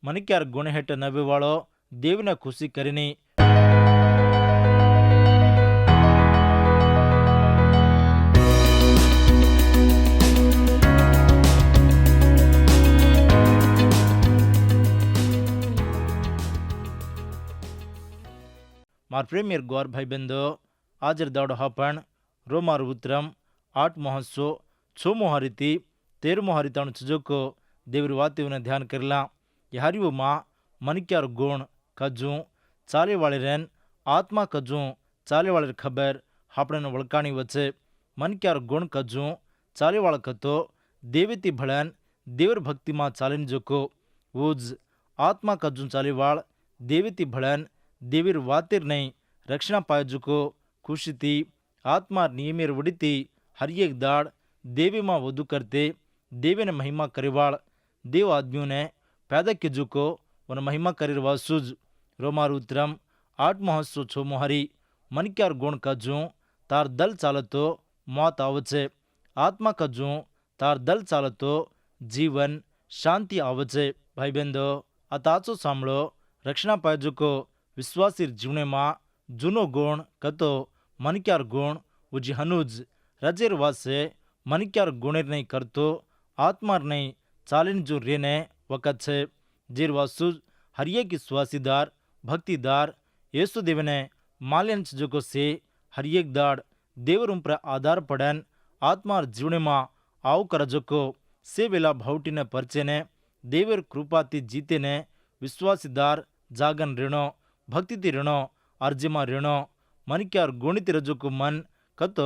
ಮನಿಕ್ಯಾರ ಗುಣಹೆಟ್ಟ ನಬಿವಾಳೋ ದೇವಿನ ಖುಷಿ ಕರಿನಿ. मार प्रेमियर गौर भाई बंदो आजर दावड़ हापण रोमार उतरम 8 महोत्सव 6 मोहरीति 13 मोहरीताणु चुजोको देवर वात्युवने ध्यान करला. यारियो माँ मनिक्यार गुण कजू चाले वाले रेन आत्मा कजू चाले वाले खबर हापणे वळकाणी वच्चे. मनिक्यार गुण कजू चाले वाला कतो देवीती भळन देवर भक्ति माँ चालीन जोको वूज आत्मा कजू चाले वाल देवीती भळन देवीर वातिर नहीं रक्षणा पाय जुको खुशी थी आत्मा नियमेर वडिती हर एक दाड़ देवी माँ वधु करते देवी ने महिमा करेवाड़ देव आदमियों ने पैदा के जुको वन महिमा करेवा सुज. रोमार उतरम 8 महोत्सव 6 मोहरी मनिक्यार गुण कजू तार दल चालतो मौत आवचे. आत्मा कजू तार दल चालतो जीवन शांति आवचे. भाई बंदो अताचो सांभळो रक्षणा पाय जुको विश्वासी जीवने माँ जूनो गुण कतो मनिक्यार गुण उजी हनुज रजेर वासे मनिक्यार गुणेर नहीं करतो आत्मार नहीं चालिन जो रेने वकत छे. जीर वासुज हर एक विश्वासीदार भक्तिदार येसु देवने माल्यन जोको से हर एक दाड़ देवर उम्र आधार पड़न आत्मार जीवने माँ आव कर जोको से वेला भावटीने परचेने देवर कृपाती जीते ने विश्वासीदार जागन ऋणो भक्ति ऋणो अर्जिमा ऋणो मनिक्यार गुणित रजोको मन कतो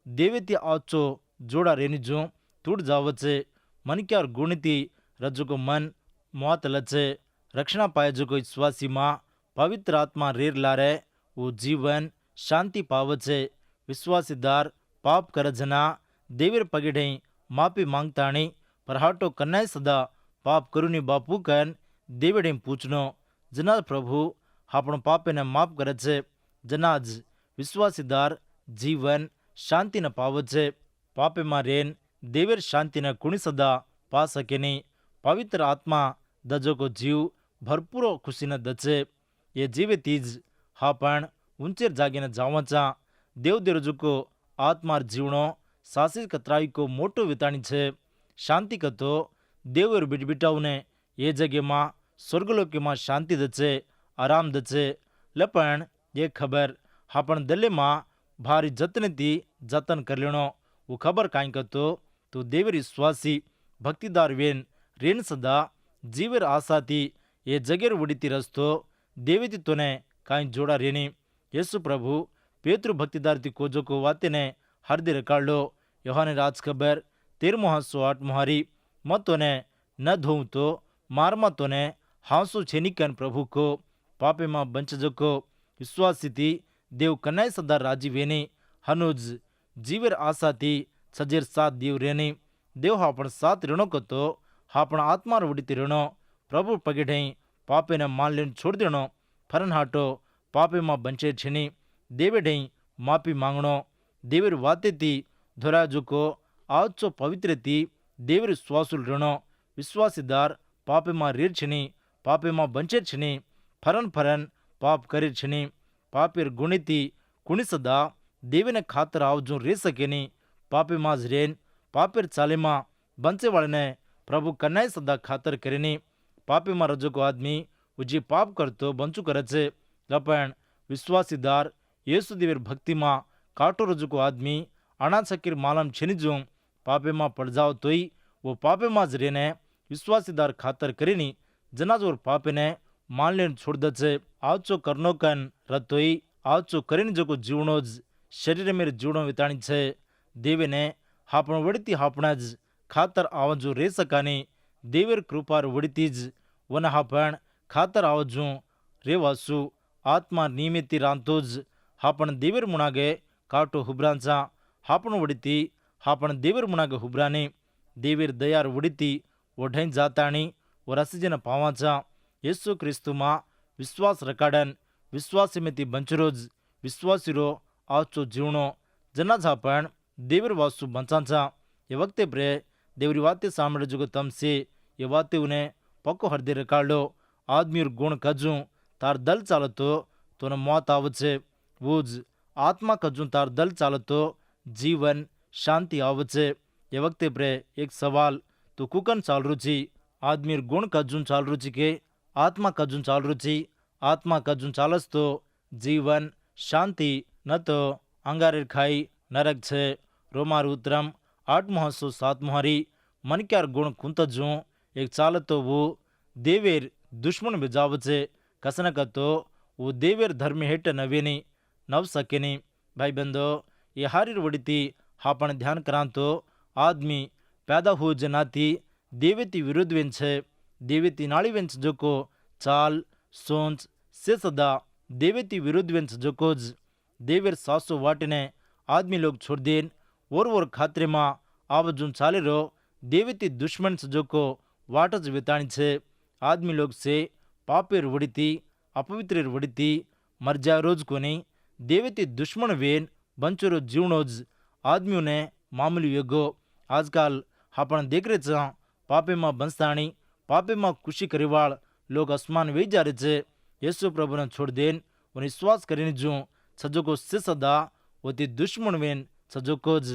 देवेती आचो जोड़ा रेनिजो तूड़ जावचे. मनिक्यार गुणिती रजोको मन मौत लचे. रक्षणा पाए जो विश्वासी माँ पवित्र आत्मा रेर लारे वो जीवन शांति पावचे. विश्वासीदार पाप कर जना देवीर पगिढ़े मापी मांगताणी पर हाटो कन्नाय सदा पाप करुनी बापू कन देवीडे पूछनो जना प्रभु આપણો પાપને માફ કરે છે. જનાજ વિશ્વાસીદાર જીવન શાંતિને પાવે છે. પાપેમાં રેન દેવેર શાંતિને કુણી સદા પા શકે નહીં. પવિત્ર આત્મા દજોકો જીવ ભરપૂરો ખુશીને દચે એ જીવેથી જ હા પણ ઊંચેર જાગીને જાવચા દેવદેરજુકો આત્માર જીવણો સાસી કતરાઈકો મોટો વિતાણી છે. શાંતિ કતો દેવર બીટબીટાવને એ જગ્યામાં સ્વર્ગલોકીમાં શાંતિ દચે आराम दचे. लपण ये खबर हापण दले माँ भारी जतन थी जतन कर लेनो वो खबर काई कतो तो देवर विश्वासी भक्तिदार वेन रेन सदा जीवर आशा थी ये जगेर उड़ीती रस्तो देवीती तोने काई जोड़ा रेनी. येसु प्रभु पेत्रु भक्तिदार थी कोजो को वाते ने हर दे रकाड़ लो. योहाने राज खबर 13 महोत्सव 8 मोहरी मत तोने न धोऊं तो मारमा तोने हांसो छेनिकन प्रभु को पापे माँ बंच जको विश्वासी थी देव कन्नाय सदा राजी वेनी हनुज जीवर आशा थी सजेर साथ देव रेनी. देव हापण साथ ऋणो कतो हापण आत्मार उड़ीती ऋणो प्रभु पगिढ़े पापे ने मान लेन छोड़ देनो फरन हाटो पापे माँ बंचे छिनी देवे ढई माफी मांगणो देवर वाते थी धोरा जुको आचो पवित्र थी देवर स्वासुल ऋणो विश्वासीदार पापे माँ रेर छिनी पापे माँ बंचे छिनी फरन फरन पाप करे छनी. पापेर गुणिती कुणी सदा देवीने खातर आवजू रे सकेनी. पापे माज रेन पापेर चाले माँ बंचे वाले ने प्रभु कन्नाय सदा खातर करेनी. पापे माँ रजो को आदमी उजी पाप करतो बंचू करे छे. लपण विश्वासीदार येसु देवर भक्ति माँ काटो रजो को आदमी अना सकीर मालम छेनीजू पापे माँ पड़ जाओ तोई वो पापे माज रेने विश्वासीदार खातर करेनी जनाजोर पापे ने मान लेन छोड़ दचे. आचो करनो कन रतोई आचो करीने जो जीवणो ज शरीर मेरे जीवणो विताणी छे. देवे ने हापण वड़ती हापणा ज खातर आवजू रे सकानी देवर कृपार वड़ती ज वन हापण खातर आवजू रे वासु आत्मा नियमिती रांतो ज हापण देवर मुणागे काटो हुब्रांचा हापण वड़ती हापण देवर मुणागे हुब्रानी देवर दयार वड़ती ओढाई जाताणी व रसजन पावाचा. येसु क्रिस्तु माँ विश्वास रकाडन विश्वासी में बंचरोज विश्वासीरो आचो जीवणो जनाज हापण देवर वासु बंचाचा. ये वक्ते प्रे देवरी वाते सामने जो तम से ये वाते उन्हें પક્કો હૃદય રકાળો આદમીર ગુણ કજું તાર દલ ચાલતો તોને મોત આવશે વું જ આત્મા કજું તાર દલ ચાલતો જીવન શાંતિ આવશે. એ વખતે પ્રે એક સવાલ તો કુકન ચાલ રુચિ આદમીર ગુણ કજું ચાલ રુચિ કે આત્મા કજું ચાલ રુચિ આત્મા કજું ચાલસ તો જીવન શાંતિ ન તો અંગારે ખાઈ નરક છે. રોમાર ઉત્તરમ 8:7 મનક્યાર ગુણ કુંતજું એક ચાલતો વો દેવેર દુશ્મન બજાવશે કસનક તો वो देवेर धर्म हेठ नवेनी नव सकेनी. भाई बंदो ये हारीर वड़ीती आपण ध्यान करा तो आदमी पैदा हो जनाती देवेती विरुद्ध वेंच देवेती नाड़ी वेंच जोको चाल सोच से सदा देवेती विरुद्ध वेंच जोकोज देवेर सासो वाटने आदमी लोग छोड़ देन और खातरे मां आवजुन चाले रो देवेती दुश्मन जोको वाटज विताणी छे. आदमी लोग से पापेर वड़ीती अपवित्र वड़ीती मरजा रोज कोनी देवेती दुश्मन वेन बंचरो जीवनोज आदमियों ने मामूली योगो. आजकल आपण देख रहे छा पापे मां बंसाणी पापे मां खुशी करीवाळ लोग आसमान वे जा रहे छे. यीशु प्रभु ने छोड़ देन और विश्वास करीने जो सजोको से सदा वती दुश्मन वेन सजोकोज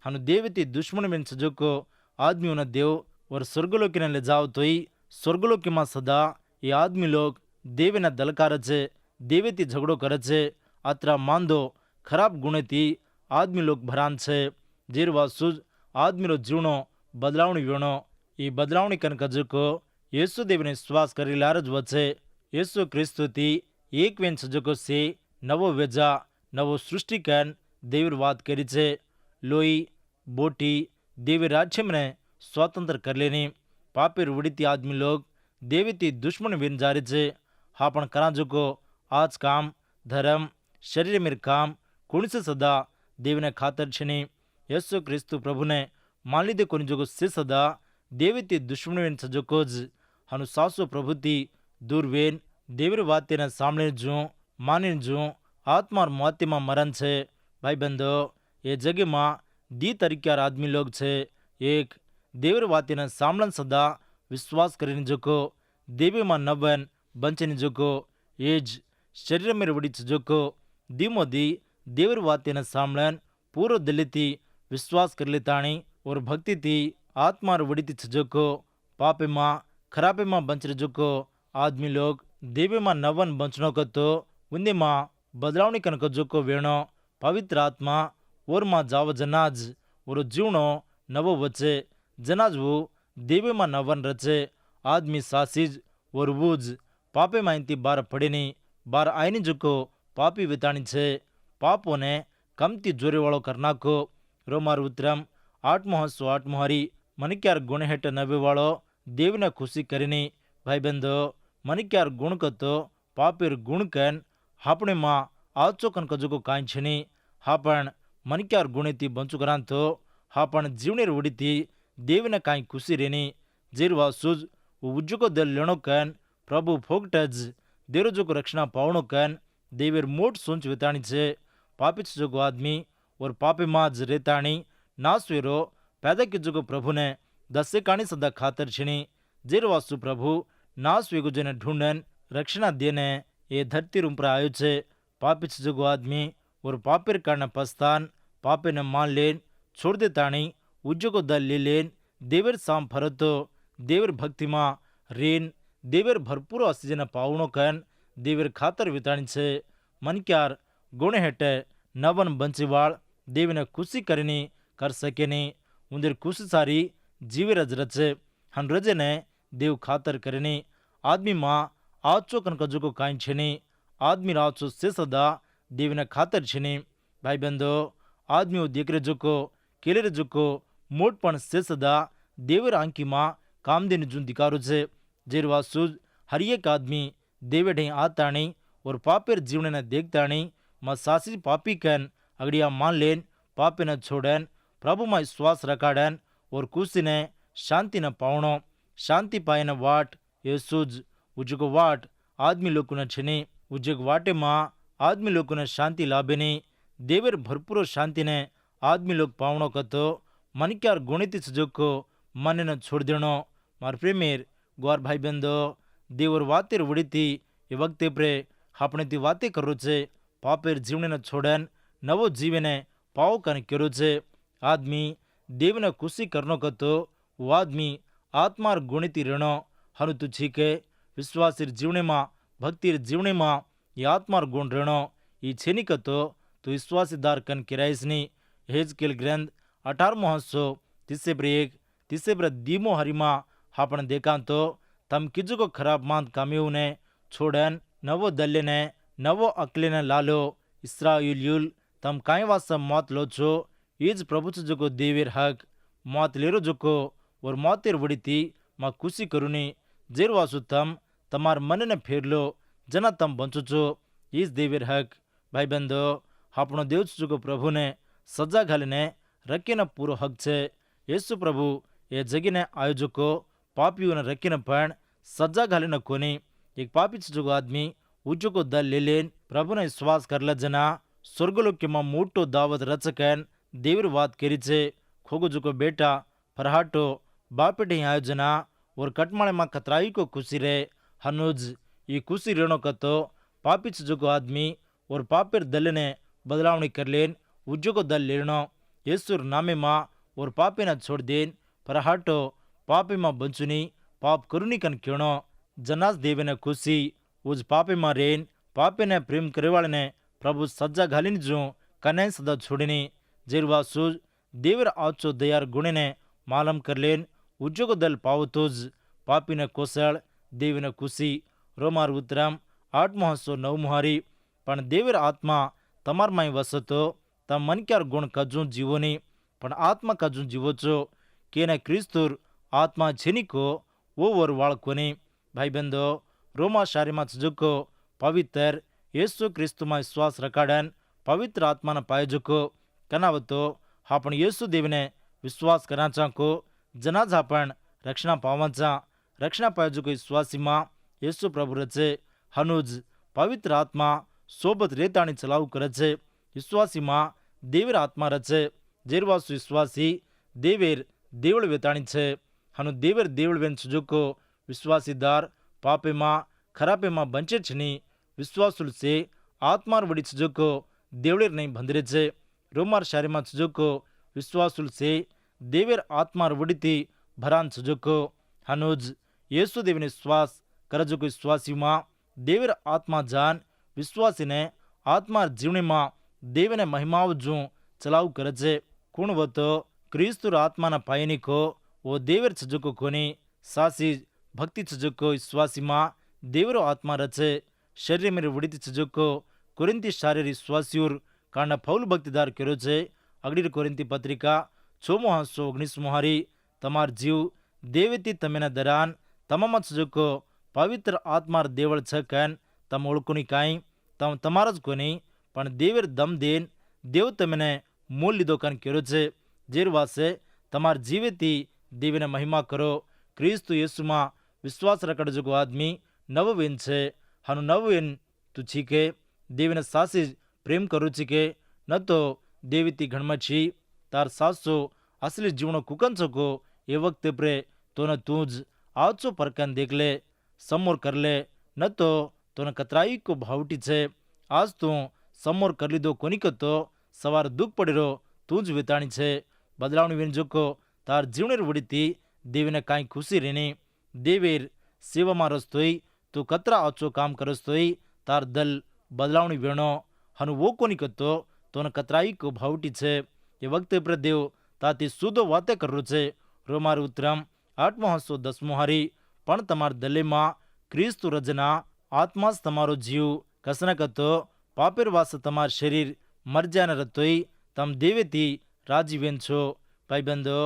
हनु देवेती दुश्मन वेन सजोको आदमियों ने देव और स्वर्गलोकी ने ले जाओ तो ही स्वर्गलोकी मां सदा ये आदमी लोग देवेना दलकार छे देवेती झगड़ो करे छे. अत्रा मांदो खराब गुणेती आदमी लोग भरान छे. जेरवा सुज आदमी रो जीवनो बदलावणी वेणो ई बदलावणी कन कजको येसु देवने विश्वास करी लारज वचे येसु क्रिस्तुती एक वेन सजको से नवो वेजा नवो सृष्टि कन देवर बात करी छे. लोई बोटी देवी राज्य में स्वतंत्र कर लेनी पापेर उड़ीती आदमी लोग देवीती दुश्मन वेन जा रहे छे. हाँ पण करा जोको आज काम धर्म शरीर मेर काम कुण से सदा देवने खातर छनी यीशु क्रिस्तु प्रभु ने मान लीधे कोनी जोको से सदा देवीती दुश्मन वेन सजोकोज हनु सासो प्रभुती दूर वेन देवर वाते ने सामने जो माने जो आत्मा और मौती मां मरण छे. भाई बंदो ये जगह मां दी तरीक्यार आदमी लोग छे. एक देवर वाते ने सामलन सदा विश्वास करीने जोको देवी मां नवन बंचनी जोको एज शरीर में वड़ी जोको धीमो दी देवर वाते ने सामलन पूरो दिल्ली विश्वास कर लेताणी और भक्ति थी आत्मा वड़ी जोको पापे मां खराबे मां बंचरे जोको आदमी लोग देवी मां नवन बंचनो कतो उन्दी मां बदलावनी कनको जोको वेणो पवित्र आत्मा और मां जाव जनाज और जीवनो नवो वचे जनाज वो देवी मां नवन रचे आदमी सासीज और वूज पापे माइंती बार पड़ेनी बार आईनी जोको पापी विताणी छे. पापों ने कमती जोरे वालों करना को रोमार उतरम 8:8 मनिक्यार गुण हेठ नवे वालो देव ने खुशी करीनी. भाई बंदो मनिक्यार गुण कतो पापेर गुण कन हापणे मां आचो कन कजोको काई छनी हापण मनिक्यार गुणेती बंचू करा तो हापण जीवनेर उड़ीती देव ने काई खुशी रेनी. जेरवा सुज उज्जको दल लेणो कन प्रभु फोगटज देरो जोको रक्षणा पावणो कन देवेर मोट सोच विताणी छे. पापी जोको आदमी और पापे माज रेताणी नासवेरो पैदा की जोको प्रभु ने दसे काणी सदा खातर छीनी. जेरवासु प्रभु नासवेगो जने ढूंढन रक्षणा देने ये धरती रूम पर आयो छे. पापी जोको आदमी और पापेर कारण पस्तान पापे ने मान लेन छोड़ देताणी उज्जको दल ले लेन देवेर साम फरतो देवेर भक्ति मां रेन देवेर भरपूर ऑक्सीजन पावणो कन देवेर खातर विताणी छे. मनक्यार गुण हेठे नवन बंचीवाळ देवने खुशी करीनी कर सकेनी उंदर खुशी सारी जीवे रज रचे हन रजे ने देव खातर करीनी. आदमी मां आचो कन कजो काई छेनी आदमी आचो से सदा देवने खातर छेनी. भाई बंदो आदमी देख जोको केले जोको मोटपण से सदा देवर आंकी मां कामदेन जून दिकारो छे. जेरवा सुज हर एक आदमी देवे ढे आताणी और पापेर जीवन ने देखताणी मां सासी पापी कन अगड़िया मान लेन पापे न छोड़न प्रभु मां विश्वास रखाड़न और खुशी ने शांति न पावणो शांति पाए न वाट ये सुज उजगो वाट आदमी लोग ने छनी उजग वाटे मां आदमी लोग ने शांति लाभेनी देवेर भरपूर शांति ने आदमी लोग पावणो कतो मनक्यार गुणित जोको मन न छोड़ देनो मार प्रेमेर ग्वार भाई बंदो देवर वातेर वड़ीती ये वक्ते प्रे આપણે તે વાતે કરું છે પાપેર જીવને છોડન નવો જીવને પાવ કન કર્યો છે આદમી દેવને ખુશી કરનો કતો वो आदमी आत्मार गुणिती ऋणो हनु तु छीके विश्वासीर जीवने मां भक्तिर जीवने मां ये आत्मार गुण ऋणो ये छेनी कतो तु विश्वासीदार कन किरायसनी हेजकेल ग्रंथ 18 हिस्सो तिस्से ब्रेक तिस्से ब्र दीमो हरिमा आपण देखा तो तम किजु को खराब मांद काम्यू ने छोड़न नवो दल्य ने नवो अकले ने लालो इस्राएलियुल तम काई वासा मौत लो छो इज प्रभु जो देवीर हक मौत लेरो जोको और मौतेर वड़ीती मां खुशी करूनी जेर वासु तम तमार मन ने फेर लो जना तम बंचो छो इस देवीर हक भाई बंदो આપણો દેવ ચૂકો પ્રભુને સજા ઘાલીને રખીને પૂરો હક છે యేసు પ્રભુ એ જગીને આયોજકો પાપીઓને રખીને પણ સજા ઘાલીને કોની એક પાપી ચૂકો આદમી ઉચુકો દલ લેલેન પ્રભુને વિશ્વાસ કરલા જના સ્વર્ગલોક્યમાં મોટો દાવત રચકન દેવીર વાત કરી છે ખોગો ચૂકો બેટા ફરહાટો बापेटे आयोजना और कटमाणे मां कतराई को खुशी रे हनुज ये खुशी रेणो कतो पापी जो आदमी और पापेर दल ने बदलावनी कर लेन उज्जो को दल लेनो येसुर नामे मां और पापे न छोड़ देन पर हाटो पापे मां बंचुनी पाप करुनी कन क्यों जनास देवे ने खुशी उज पापे मां रेन पापे ने प्रेम करेवाले ने प्रभु सज्जा घालीन जो कने सदा छोड़नी जेरवा सुज देवर आचो दयार गुणे ने मालम कर लेन उज्जोग दल पावतोज पापी ने कोसळ देवी ने खुशी रोमार उतरम 809 पण देवीर आत्मा तमार माई वसतो तम मन क्यार गुण कजू जीवोनी पण आत्मा कजू जीवो छो केने क्रिस्तुर आत्मा छेनी को वो वर वाळकोनी भाई बंदो रोमा शारी में चुको पवित्र येसु क्रिस्तु में विश्वास रखाडन पवित्र आत्मा न पायजुको कनावतो आपण येसु देवने विश्वास कराचा को जनाज आपण रक्षणा पावाचा रक्षणा पायजुको विश्वासी मां येसु प्रभु रचे हनुज पवित्र आत्मा सोबत रेताणी चलाव करचे विश्वासी मां देवीर आत्मा रचे जेरवासु विश्वासी देवीर देवळ वेताणी छे हनु देवीर देवळ वेन सुजुको विश्वासीदार पापे मां खराबे मां बंचे छनी विश्वासुल से आत्मार वडी सुजुको देवळेर नहीं बंधरे छे रोमार शारी मां सुजुको विश्वासुल से देवीर आत्मार वडीती भरान सुजुको हनुज येसु देवने विश्वास करजुको विश्वासी मां देवीर आत्मा जान विश्वासी ने आत्मार जीवनी मां देवने महिमाव जू चलाव करजे कुण वतो क्रिस्तुर आत्मा न पायनिको वो देवीर सुजुको कोनी सासी भक्ति सुजुको विश्वासी मां देवीरो आत्मा रचे शरीर मेरे वडीती सुजुको कोरिंती शारीरिक विश्वासीर कारण पौल भक्तिदार करो छे अगड़ी कोरिंती पत्रिका 6:19 तमार जीव देवेती तमेना दरान तमाम सुजुको पवित्र आत्मार देवळ छकन तम ओळखुनी काई तम तमारज कोनी पण देवीर दम देन देव तमने मूल लीधो कन कर्यो छे जेरवासे तमार जीवेती देवीने महिमा करो क्रिस्तु येसुमा विश्वास रखडजुको आदमी नववेन छे हनु नववेन तु छीके देवीने सासी प्रेम करू छीके न तो देवीती घणमछी तार सासो असली जीवनो कुकंचो को ये वक्त प्रे तो न तूज आचो परकन देख ले समोर कर ले न तो न कतराई को भावटी छे आज तू समोर कर लीधो कोनी तो सवार दुख पड़ेरो तूज वेताणी छे बदलावनी वेन जोको तार जीवनेर वडीती देवीने काई खुशी रेनी देवीर सेवा में रस्तोई तू कतरा आचो काम करस्तोई तार दल बदलावनी वेणो हनु वो कोनी तो न कतराई को भावटी छे ये वक्त पर देव ताती सुधो वाते करू छे रोमार उतरम 8:10 पण तमार दले मां क्रिस्तु रजना आत्मास तमारो जीव कसना कतो पापेर वास तमार शरीर मर जाने रतोई तम देवेती राजी वेन छो भाई बंदो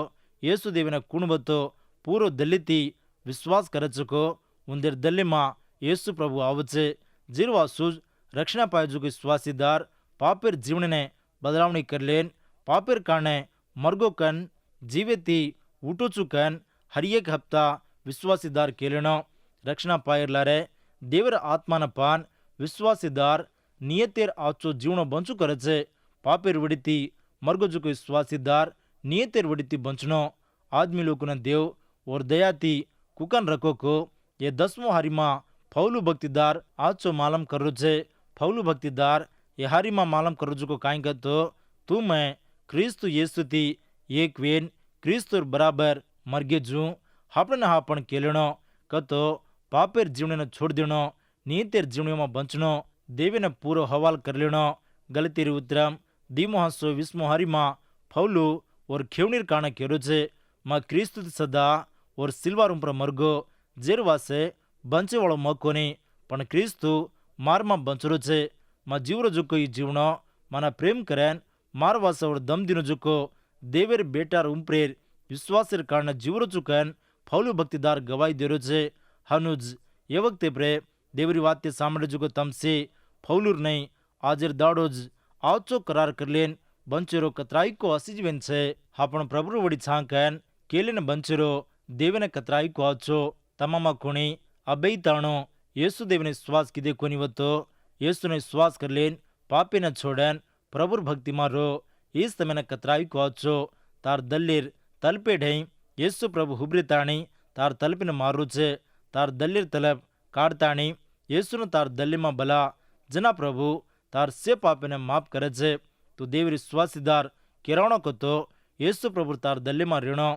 येसु देवना कुणबतो पूरो दलिती विश्वास करचको उंदेर दले मां येसु प्रभु आवचे जिरवासु रक्षणा पायजुको विश्वासीदार पापेर जीवने बदलावनी कर लेन पापेर काने मरगो कन जीवेती उठोचु कन हर एक हफ्ता विश्वासीदार केलेनो रक्षणा पायर लारे देवर आत्मान पान विश्वासीदार नियतेर आचो जीवनो बंचु करे छे पापेर वडीती मरगोजुको विश्वासीदार नियतेर वडीती बंचनो आदमी लोगों देव और दयाती કુકન રકોકો એ 10મો હારીમાં ફૌલું ભક્તિદાર આચો માલમ કરું છે. ફૌલું ભક્તિદાર એ હારીમાં માલમ કરું છું કાંઈ કતો તું મેં ક્રિસ્તુ યેસુથી એક વેન ક્રિસ્તુ બરાબર મરગે જું આપણે હા પણ કેલણો કતો પાપેર જીવણીને છોડી દેણો નીતેર જીવણીમાં બંચણો દેવીને પૂરો હવાલ કરી લેણો. ગલતીરી ઉત્તરમ 20 હારીમાં ફૌલું ઓર ખેવણીર કારણે કેરો છે માં ક્રિસ્તુ સદા ઓર સિલ્વાર ઉપર મરગો જેરવાસે બંચેવાળો મકોની પણ ક્રિસ્તુ મારમાં બંચરો છે માં જીવરો જુકો ಈ જીવણો માના પ્રેમ કરેન મારવાસ ઓર દમદીનો જુકો દેવેર બેટાર ઉંપરેર વિશ્વાસેર કારણે જીવરો ચુકન ફૌલું ભક્તિદાર ગવાઈ દેરો છે. હનુજ એ વખતે પ્રે દેવરી વાત સાંભળે જુકો તમસે ફૌલુર નહીં આજર દાડો જ આવચો કરાર કરલેન બંચેરો કતરાઈકો અસીજવેન છે. હા પણ પ્રભુ વડી છાંકન કેલેને બંચેરો દેવેને કતરાઈકો આચો તમામા કોણી અબઈ તાણો યેસુ દેવને શ્વાસ કીધે કોની વતો યેસુને શ્વાસ કરલેન પાપીને છોડન પ્રભુર ભક્તિમાં રો ઈસ તમેને કતરાઈકો આચો તાર દલ્લીર તલપે ઢઈ યેસુ પ્રભુ હુબ્રી તાણી તાર તલપીને મારું છે તાર દલ્લીર તલપ કાઢતાણી યેસુને તાર દલ્લીમાં ભલા જના પ્રભુ તાર સે પાપીને માફ કરે છે. તું દેવરી શ્વાસીદાર કેરાવણો કતો યેસુ પ્રભુ તાર દલ્લીમાં રેણો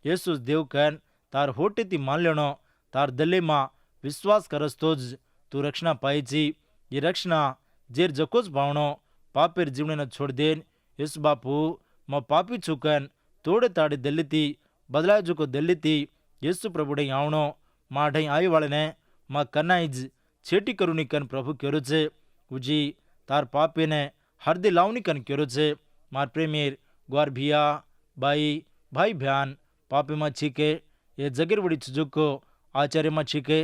યેસુ દેવ કન તાર હોટેથી માન લેણો તાર દલ્લીમાં વિશ્વાસ કરસતો જ તું રક્ષણા પાઈ છી. એ રક્ષણા જેર જકો જ ભાવણો પાપેર જીવણીને છોડ દેન યેસુ બાપુ માં પાપી છુકન તોડે તાડી દલ્લીથી બદલાય જુકો દલ્લીથી યેસુ પ્રભુડે આવણો માં ઢઈ આવી વાળને માં કનાઈ જ છેટી કરુની કન પ્રભુ કર્યો છે. ઉજી તાર પાપીને હરદી લાવની કન કર્યો છે. માર પ્રેમીર ગ્વાર ભિયા બાઈ ભાઈ ભ્યાન પાપીમાં છીકે એ જગીર વડી છુજુકો આચાર્યમાં છીકે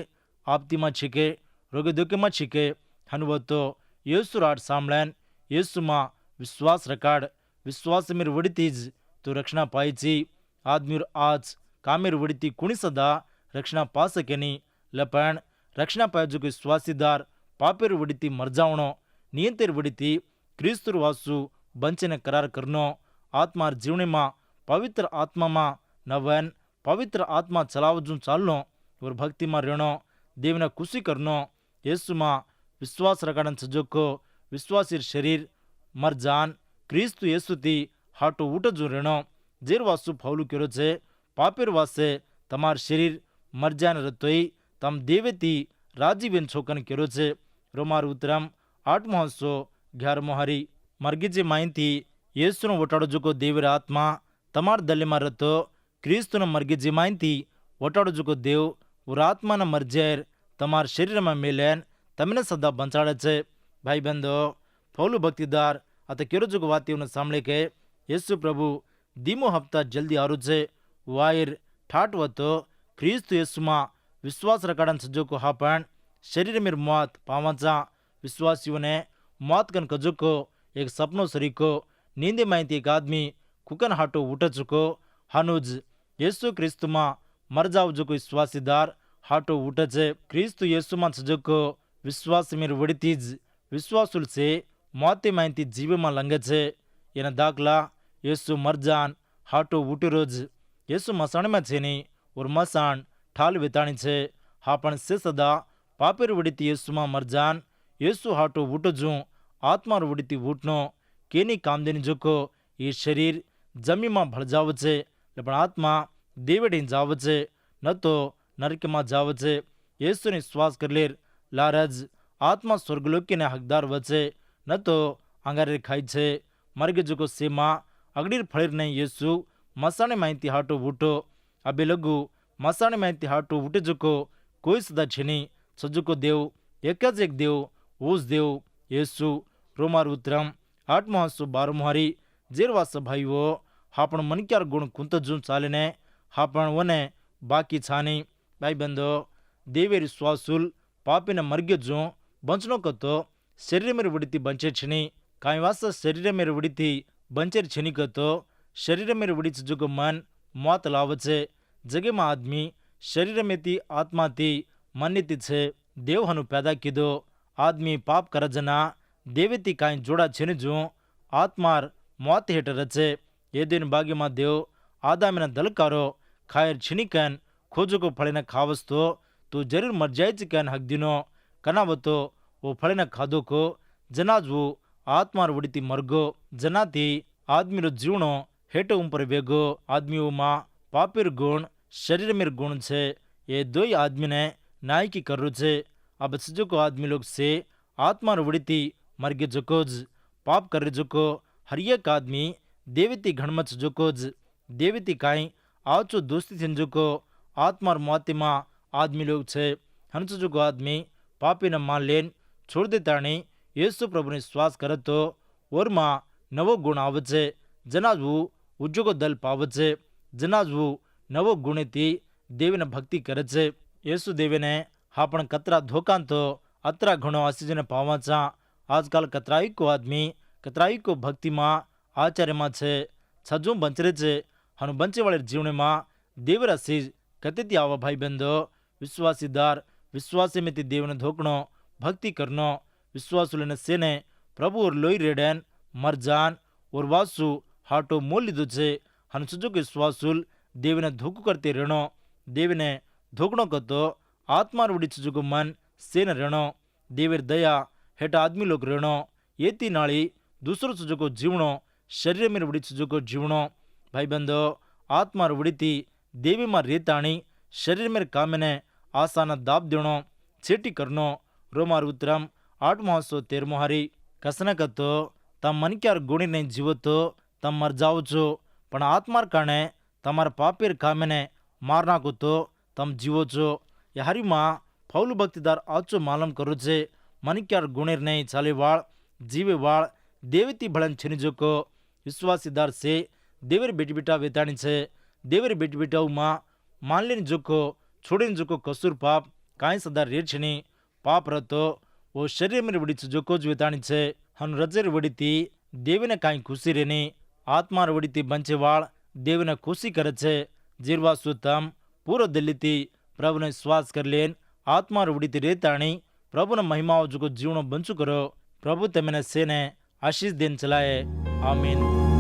આપતીમાં છીકે રોગે દુઃખમાં છીકે હનુવતો યેસુ રાટ સાંભળેન યેસુમાં વિશ્વાસ રકાડ વિશ્વાસ મીર વડીથી જ તું રક્ષણા પાઈ છી. આદમીર આજ કામેર વડીથી કુણી સદા રક્ષણા પા સકેની લપણ રક્ષણા પાય જો વિશ્વાસીદાર પાપેર વડીથી મરજાવણો નિયંતેર વડીથી ક્રિસ્તુર વાસુ બંચેને કરાર કરનો આત્માર જીવણીમાં પવિત્ર આત્મામાં નવન પવિત્ર આત્મા ચલાવજું ચાલનો ઓર ભક્તિમાં રહેણો દેવને ખુશી કરનો યેસુમાં વિશ્વાસ રકાડન સજોકો વિશ્વાસીર શરીર મરજાન ક્રિસ્તુ યેસુથી હાટો ઉઠજું રહેણો જેર વાસુ ફૌલું કર્યો છે પાપેર વાસે તમાર શરીર મરજાન રતોઈ તમ દેવેથી રાજીબેન છોકન કર્યો છે. રોમાર ઉત્તરમ 8:11 હારી મરગીજી માહિતી યેસુનો વટાડો જુકો દેવર આત્મા તમાર દલ્લીમાં રતો ક્રિસ્તુનો મરગીજી માહિતી વટાડો જુકો દેવ ઓર આત્માના મરજેર તમાર શરીરમાં મેલેન તમને સદા બંચાડે છે. ભાઈ બંધો ફૌલું ભક્તિદાર આ કેરો જુકો વાતીઓને સાંભળે કે યેસુ પ્રભુ ધીમો હપ્તા જલ્દી આરું છે વાયર ઠાટ વતો ક્રિસ્તુ યેસુમાં વિશ્વાસ રકાડન સજોકો હા પણ શરીર મેર મોત પાવાચા વિશ્વાસીઓને મોત કન કજુકો એક સપનો સરીકો નીંદે માહિતી એક આદમી કુકન હાટો ઉઠ ચુકો હાનુજ યેસુ ક્રિસ્તુમાં મરજાવ જો કોઈ વિશ્વાસીદાર હાટો ઉઠે છે. ક્રિસ્તુ યેસુમાં સજોકો વિશ્વાસ મેર વડીથી જ વિશ્વાસુલ છે મોતે માહિતી જીવમાં લંઘે છે. એના દાખલા યેસુ મરજાન હાટો ઉટીરો જ યેસુ મસાણમાં છે નહીં ઓર મસાણ ઠાલ વેતાણી છે. હા પણ સે સદા પાપેર વડીથી યેસુમાં મરજાન યેસુ હાટો ઉઠજું આત્માર વડીથી ઉઠનો કેની કામદેની જોકો એ શરીર જમીમાં ભળજાવ છે પણ આત્મા દેવડી જાવ છે ન તો નરકમાં જાવ છે. યેસુને શ્વાસ કરલેર લારજ આત્મા સ્વર્ગલોકીને હકદાર વચે ન તો આંગારે ખાય છે. મરગે જોકો સેમાં અગડીર ફળીર નહીં યેસુ મસાણે માહિતી હાટો ઉઠો અબે લગુ મસાણે માહિતી હાટો ઉઠે જોકો કોઈ સદા છે નહીં સજુકો દેવ એક જ એક દેવ ઓસ દેવ યેસુ. રોમાર ઉત્તરમ 8:12 હારી જેરવાસ ભાઈઓ હા પણ મનક્યાર ગુણ કુંત જૂન ચાલીને હા પણ વને બાકી છાની ભાઈ બંધો દેવેરી શ્વાસુલ પાપીને મરગે જું બંચનો કતો શરીર મેર વડીથી બંચે છની કાંઈ વાસ શરીર મેર વડીથી બંચેર છની કતો શરીર મેર વડી જુગો મન મોત લાવે છે. જગેમાં આદમી શરીર મેથી આત્માથી મનીતી છે. દેવ હનું પેદા કીધો આદમી પાપ કરજના દેવેથી કાંઈ જોડા છેને જું આત્માર મોત હેઠ રચે એ દિન બાગીમાં દેવ આદામીના દલકારો ખાયર છીનીકન खोजो को फल न खावस तो जरूर मर जाए क्या हक दिनो कनाव तो वो फल न खादो को जनाज वो आत्मार उड़ती मर्गो जनाती आदमी जीवनो हेटो उपर वेगो आदमी माँ पापिर गुण शरीर में गुण छे ये दो ही आदमी ने नायकी करू छे। अब सजो को आदमी लोग से आत्मार उड़ती मर्गे जोकोज पाप कर जोको हर एक आदमी देवती घणमच जोकोज देवती काई आचो दोस्ती थिन जोको आत्मार मोतिमा आदमी लोग छे हंस जोको आदमी पापी न मान लेन छोड़ दे ताणी येसु प्रभु ने श्वास करे तो और मां नवो गुण आवचे जनाजू उज्जोगो दल पावचे जनाजू नवो गुणेती देवीने भक्ति करे छे येसु देवीने हापण कतरा धोकान तो अतरा घणो आसीजने पावाचा आजकल कतराई को आदमी कतराई को भक्ति मां आचार्य मां छे छजो बंचरे छे हनु बंचे वाले जीवन मां देवर आशीष कतेती आवा भाई बंदो विश्वासीदार विश्वासी में देवने धोकणो भक्ति करनो विश्वासुलने सेने प्रभु और लोई रेडन मरजान और वासु हाटो मोल लीधो छे हनु सजो के विश्वासुल देवने धोकु करते रहणो देवने धोकणो कतो आत्मा रूढ़ी सजो को मन सेन रहणो देवर दया हेठ आदमी लोग रहणो येती नाली दूसरो सजो को जीवणो शरीर में रूढ़ी सजो को जीवणो भाई बंदो आत्मा रूढ़ी देवी मां रेताणी शरीर में कामने आसाना दाब देणो छेटी करनो रोमार उत्तरम 813 हारी कसना कतो तम मन क्यार गुणी नहीं जीवो तो तम मर जाओ छो पण आत्मार काने तमार पापेर कामने मारना को तो तम जीवो छो यारी मां फौल भक्तिदार आचो मालूम करो छे मन क्यार गुणेर नहीं चाले वाळ जीवे वाळ देवती भलन छिनिजो को विश्वासीदार से देवर बेटी बेटा वेताणी छे देवर बेटी बेटा मां मान लेने जोको छोड़ने जोको कसूर पाप काई सदा रेर छनी पाप रतो वो शरीर में वड़ी जोको ज वेताणी छे हन रजर वड़ीती देवीने काई खुशी रेनी आत्मा वड़ीती बंचे वाळ देवीने खुशी करे छे जीरवा सुतम पूरो दिल्लीती प्रभु ने श्वास कर लेन आत्मा वड़ीती रेताणी प्रभु ने महिमाओ जोको जीवनो बंचू करो प्रभु तमने सेने आशीष देन चलाए आमीन।